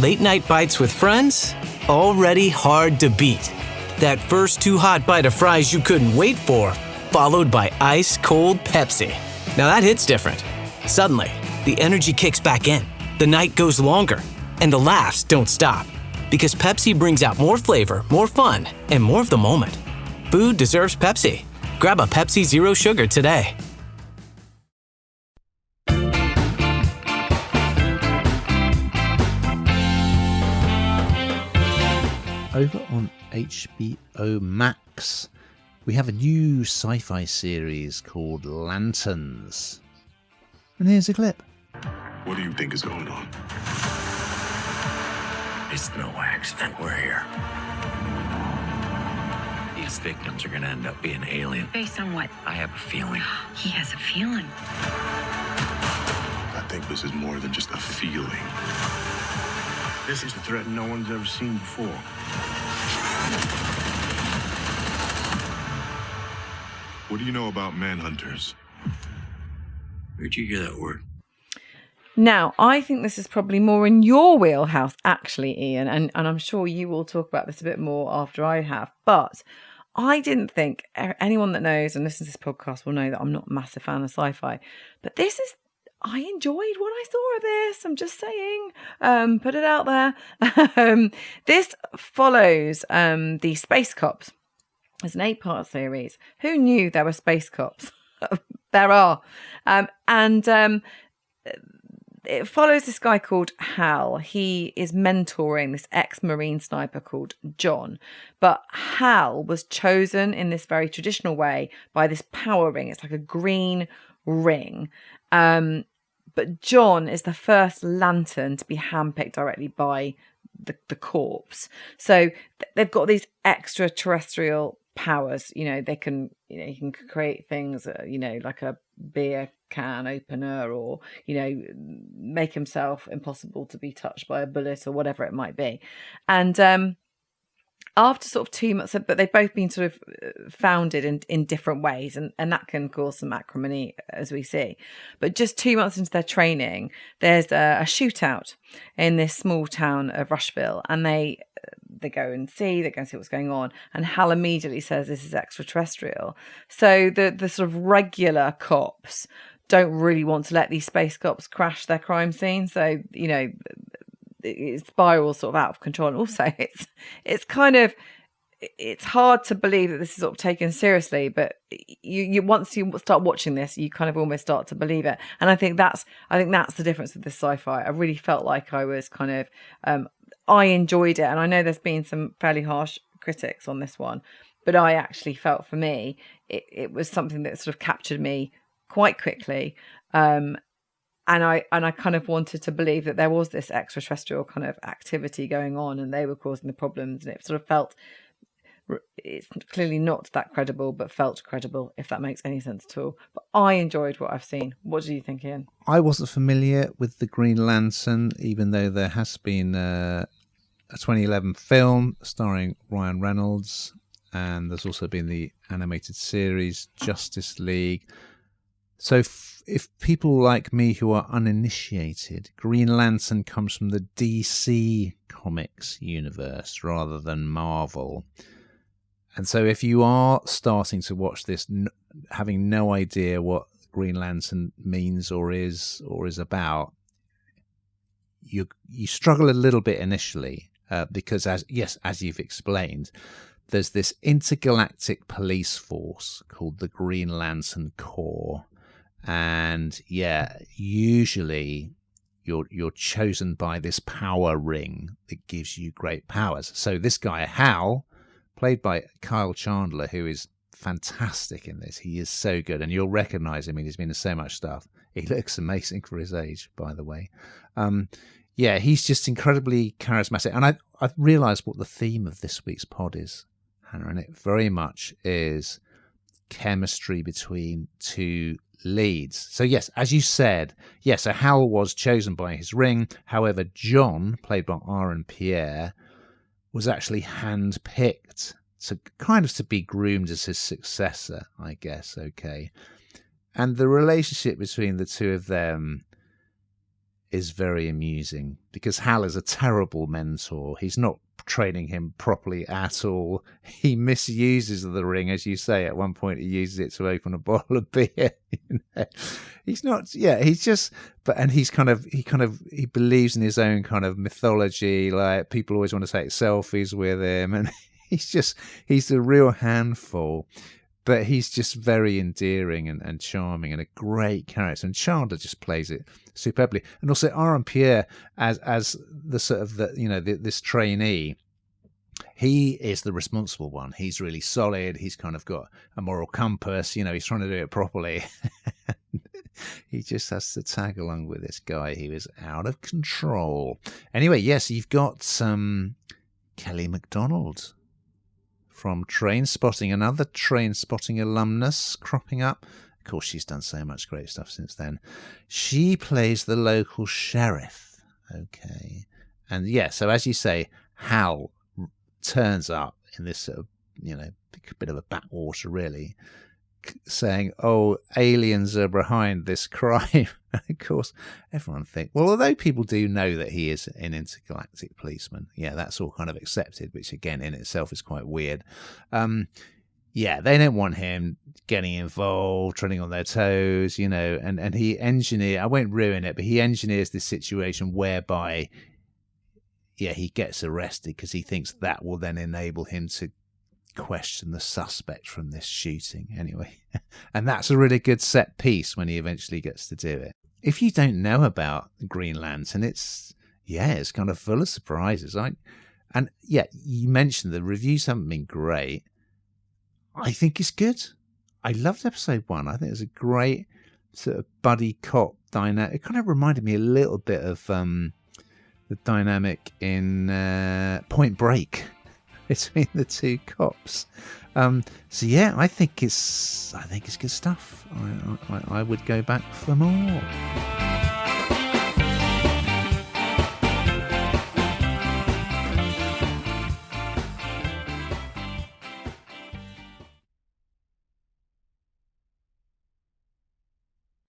Late night bites with friends? Already hard to beat. That first too hot bite of fries you couldn't wait for, followed by ice cold Pepsi. Now that hits different. Suddenly, the energy kicks back in, the night goes longer, and the laughs don't stop. Because Pepsi brings out more flavor, more fun, and more of the moment. Food deserves Pepsi. Grab a Pepsi Zero Sugar today. Over on HBO Max, we have a new sci-fi series called Lanterns. And here's a clip. What do you think is going on? It's no accident we're here. These victims are going to end up being alien. Based on what? I have a feeling. He has a feeling. I think this is more than just a feeling. This is a threat no one's ever seen before. What do you know about manhunters? Where'd you hear that word? Now, I think this is probably more in your wheelhouse, actually, Ian, and I'm sure you will talk about this a bit more after I have, but I didn't think anyone that knows and listens to this podcast will know that I'm not a massive fan of sci-fi, but I enjoyed what I saw of this. I'm just saying, put it out there. This follows the Space Cops. It's an 8-part series. Who knew there were space cops? There are. It follows this guy called Hal. He is mentoring this ex-Marine sniper called John. But Hal was chosen in this very traditional way by this power ring. It's like a green ring. But John is the first lantern to be handpicked directly by the corps. So they've got these extraterrestrial powers. They can, you can create things, like a beer can opener, or, make himself impossible to be touched by a bullet or whatever it might be. And after sort of 2 months, but they've both been sort of founded in different ways, and that can cause some acrimony, as we see. But just 2 months into their training, there's a shootout in this small town of Rushville, and they go and see what's going on. And Hal immediately says this is extraterrestrial. So the sort of regular cops don't really want to let these space cops crash their crime scene. So, it spirals sort of out of control. And also it's hard to believe that this is sort of taken seriously, but you once you start watching this, you kind of almost start to believe it. And I think that's the difference with this sci-fi. I really felt like I was kind of I enjoyed it, and I know there's been some fairly harsh critics on this one, but I actually felt, for me, it was something that sort of captured me quite quickly. And I kind of wanted to believe that there was this extraterrestrial kind of activity going on, and they were causing the problems. And it sort of felt, it's clearly not that credible, but felt credible, if that makes any sense at all. But I enjoyed what I've seen. What do you think, Ian? I wasn't familiar with the Green Lantern, even though there has been a 2011 film starring Ryan Reynolds, and there's also been the animated series Justice League. So if people like me who are uninitiated, Green Lantern comes from the DC Comics universe rather than Marvel. And so if you are starting to watch this having no idea what Green Lantern means or is about, you struggle a little bit initially, because as you've explained, there's this intergalactic police force called the Green Lantern Corps. And usually you're chosen by this power ring that gives you great powers. So this guy Hal, played by Kyle Chandler, who is fantastic in this. He is so good, and you'll recognize him. He's been in so much stuff. He looks amazing for his age, by the way. He's just incredibly charismatic. And I've realized what the theme of this week's pod is, Hannah, and it very much is chemistry between two leads. So yes, as you said, so Hal was chosen by his ring. However, John, played by Aaron Pierre, was actually handpicked to be groomed as his successor, I guess. Okay. And the relationship between the two of them is very amusing because Hal is a terrible mentor. He's not training him properly at all. He misuses the ring, as you say. At one point, he uses it to open a bottle of beer. He's not. Yeah, he's just. But and he believes in his own kind of mythology. Like people always want to take selfies with him, and he's a real handful. But he's just very endearing and charming and a great character. And Chandler just plays it superbly. And also Aaron Pierre as the sort of this trainee. He is the responsible one. He's really solid. He's kind of got a moral compass. He's trying to do it properly. He just has to tag along with this guy who is out of control. Anyway, yes, you've got Kelly MacDonald from Trainspotting, another Trainspotting alumnus cropping up. Of course, she's done so much great stuff since then. She plays the local sheriff. Okay. And yeah, so as you say, Hal turns up in this sort of, bit of a backwater, really, saying, oh, aliens are behind this crime. And of course, everyone thinks, well, although people do know that he is an intergalactic policeman, yeah, that's all kind of accepted, which again in itself is quite weird. Yeah, they don't want him getting involved, treading on their toes, and he I won't ruin it, but he engineers this situation whereby, yeah, he gets arrested because he thinks that will then enable him to question the suspect from this shooting anyway. And that's a really good set piece when he eventually gets to do it. If you don't know about Green Lantern, it's kind of full of surprises. You mentioned the reviews haven't been great. I think it's good. I loved episode 1. I think it was a great sort of buddy cop dynamic. It kind of reminded me a little bit of the dynamic in Point Break between the two cops. So yeah, I think it's good stuff. I would go back for more.